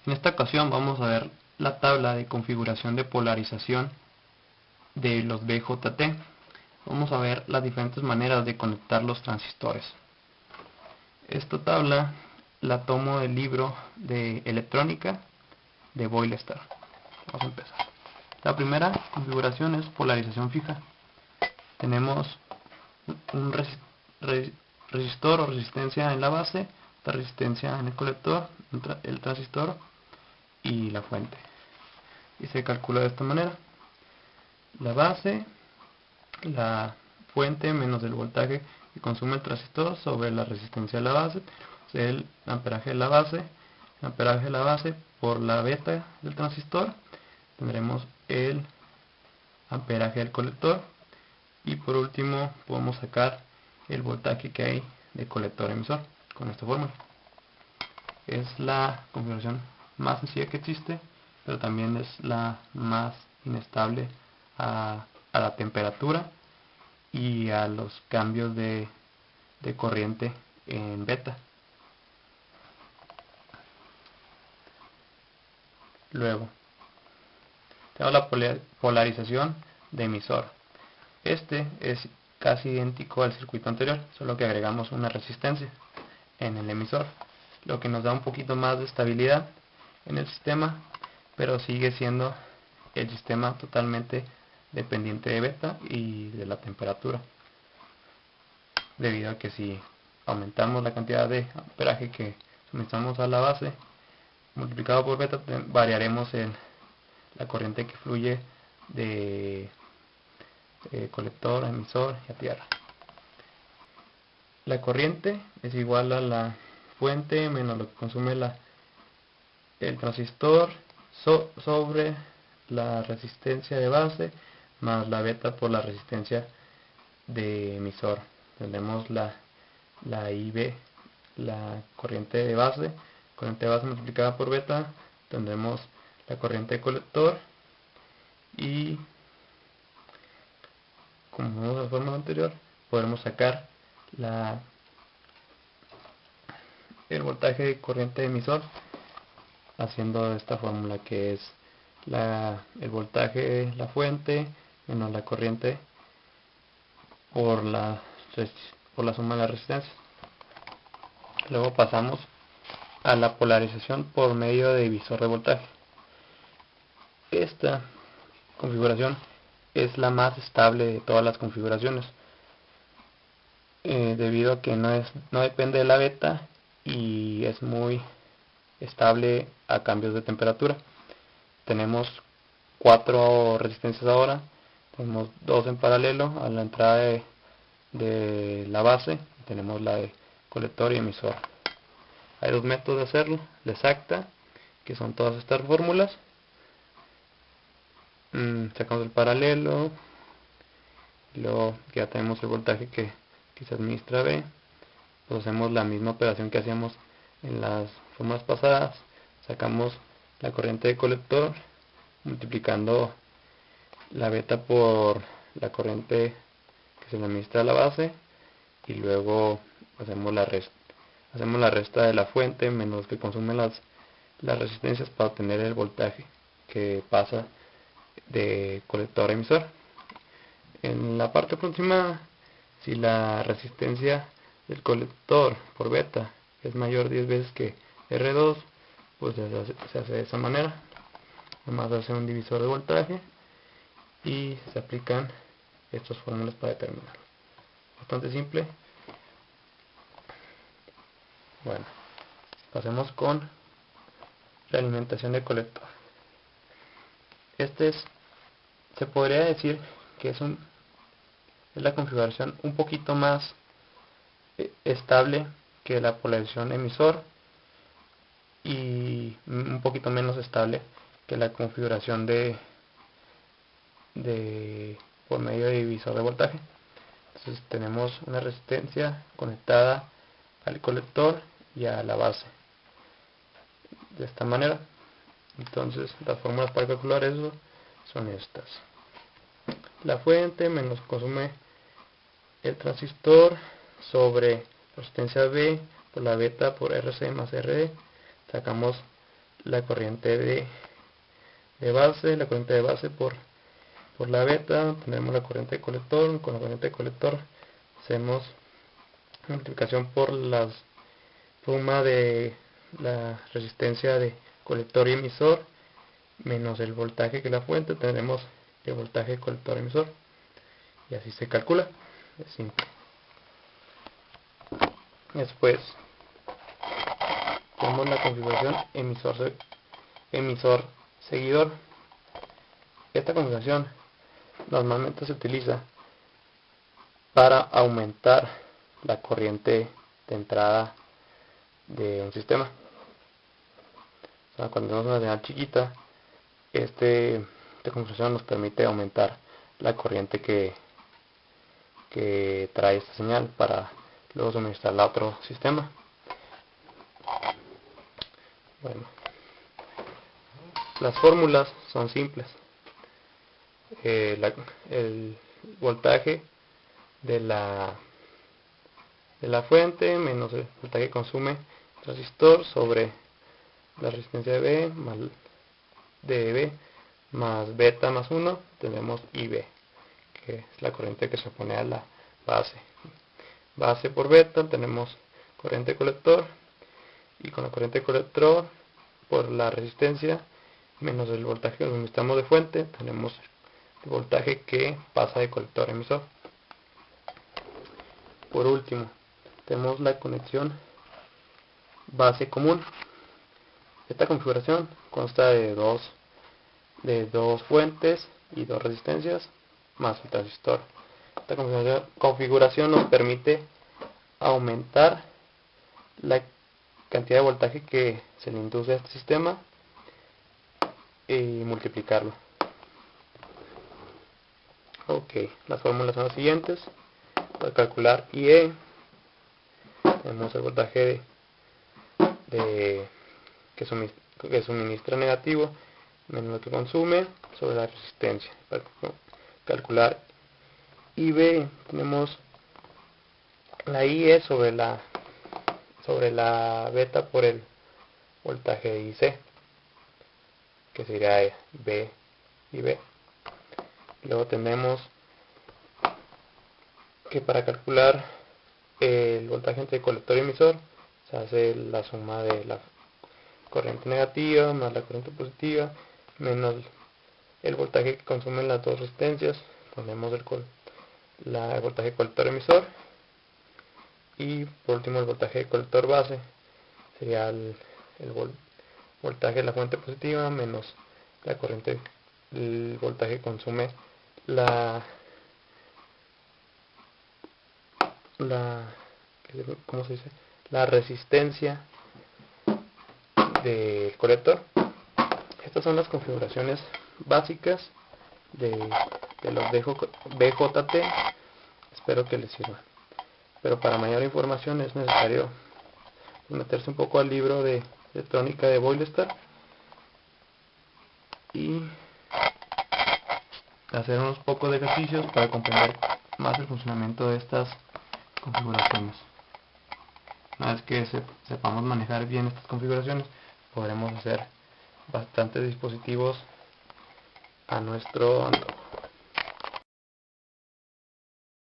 En esta ocasión vamos a ver la tabla de configuración de polarización de los BJT. Vamos a ver las diferentes maneras de conectar los transistores. Esta tabla la tomo del libro de electrónica de Boylestar. Vamos a empezar. La primera configuración es polarización fija. Tenemos un resistor o resistencia en la base, otra resistencia en el colector, el transistor y la fuente. Y se calcula de esta manera: la base, la fuente menos el voltaje que consume el transistor sobre la resistencia de la base, el amperaje de la base, el amperaje de la base por la beta del transistor, tendremos el amperaje del colector, y por último podemos sacar el voltaje que hay de colector emisor con esta fórmula. Es la configuración más sencilla que existe, pero también es la más inestable a la temperatura y a los cambios de corriente en beta. Luego tenemos la polarización de emisor. Este es casi idéntico al circuito anterior, solo que agregamos una resistencia en el emisor, lo que nos da un poquito más de estabilidad en el sistema, pero sigue siendo el sistema totalmente dependiente de beta y de la temperatura, debido a que si aumentamos la cantidad de amperaje que suministramos a la base multiplicado por beta, variaremos la corriente que fluye de colector a emisor y a tierra. La corriente es igual a la fuente menos lo que consume el transistor sobre la resistencia de base más la beta por la resistencia de emisor. Tenemos la IB, la corriente de base multiplicada por beta, tendremos la corriente de colector, y como vimos en la fórmula anterior, podremos sacar el voltaje de corriente de emisor haciendo esta fórmula, que es el voltaje de la fuente menos la corriente por la suma de las resistencias. Luego pasamos a la polarización por medio de divisor de voltaje. Esta configuración es la más estable de todas las configuraciones, debido a que no depende de la beta y es muy estable a cambios de temperatura. Tenemos 4 resistencias ahora, tenemos 2 en paralelo a la entrada de la base, tenemos la de colector y emisor. Hay 2 métodos de hacerlo: la exacta, que son todas estas fórmulas, sacamos el paralelo, y luego que ya tenemos el voltaje que se administra B, pues hacemos la misma operación que hacíamos en las fórmulas pasadas, sacamos la corriente de colector multiplicando la beta por la corriente que se le administra a la base, y luego hacemos la resta de la fuente menos que consume las resistencias para obtener el voltaje que pasa de colector a emisor. En la parte aproximada, si la resistencia del colector por beta es mayor 10 veces que R2, pues se hace de esa manera. Además hace un divisor de voltaje y se aplican estas fórmulas para determinarlo. Bastante simple. Bueno, pasemos con la alimentación de colector. Se podría decir que es la configuración un poquito más estable que la polarización emisor, y un poquito menos estable que la configuración por medio de divisor de voltaje. Entonces tenemos una resistencia conectada al colector y a la base de esta manera. Entonces las fórmulas para calcular eso son estas: la fuente menos consume el transistor sobre resistencia B por la beta por RC más RE, sacamos la corriente de base, por la beta. Tendremos la corriente de colector. Con la corriente de colector hacemos multiplicación por la suma de la resistencia de colector y emisor menos el voltaje que es la fuente. Tendremos el voltaje colector emisor, y así se calcula. Es simple. Después tenemos la configuración emisor seguidor. Esta configuración normalmente se utiliza para aumentar la corriente de entrada de un sistema. O sea, cuando tenemos una señal chiquita, esta configuración nos permite aumentar la corriente que trae esta señal para luego suministrarla a otro sistema. Bueno, las fórmulas son simples. El voltaje de la fuente menos el voltaje que consume el transistor sobre la resistencia de B más beta más 1, tenemos IB, que es la corriente que se opone a la base por beta. Tenemos corriente colector, y con la corriente colector por la resistencia menos el voltaje que suministramos de fuente, tenemos el voltaje que pasa de colector a emisor. Por último, tenemos la conexión base común. Esta configuración consta de dos fuentes y dos resistencias más el transistor. Esta configuración nos permite aumentar la cantidad de voltaje que se le induce a este sistema y multiplicarlo. Ok, las fórmulas son las siguientes. Para calcular IE, tenemos el voltaje que suministra negativo menos lo que consume sobre la resistencia. Para calcular IB, tenemos la IE sobre la beta por el voltaje de IC, que sería B y B. Luego tenemos que para calcular el voltaje entre colector y emisor se hace la suma de la corriente negativa más la corriente positiva menos el voltaje que consumen las dos resistencias. Ponemos el voltaje colector emisor, y por último el voltaje de colector base sería el voltaje de la fuente positiva menos el voltaje que consume ¿cómo se dice? La resistencia del colector. Estas son las configuraciones básicas de los BJT. Espero que les sirvan. Pero para mayor información es necesario meterse un poco al libro de electrónica de Boylestar y hacer unos pocos de ejercicios para comprender más el funcionamiento de estas configuraciones. Una vez que sepamos manejar bien estas configuraciones, podremos hacer bastantes dispositivos a nuestro antojo.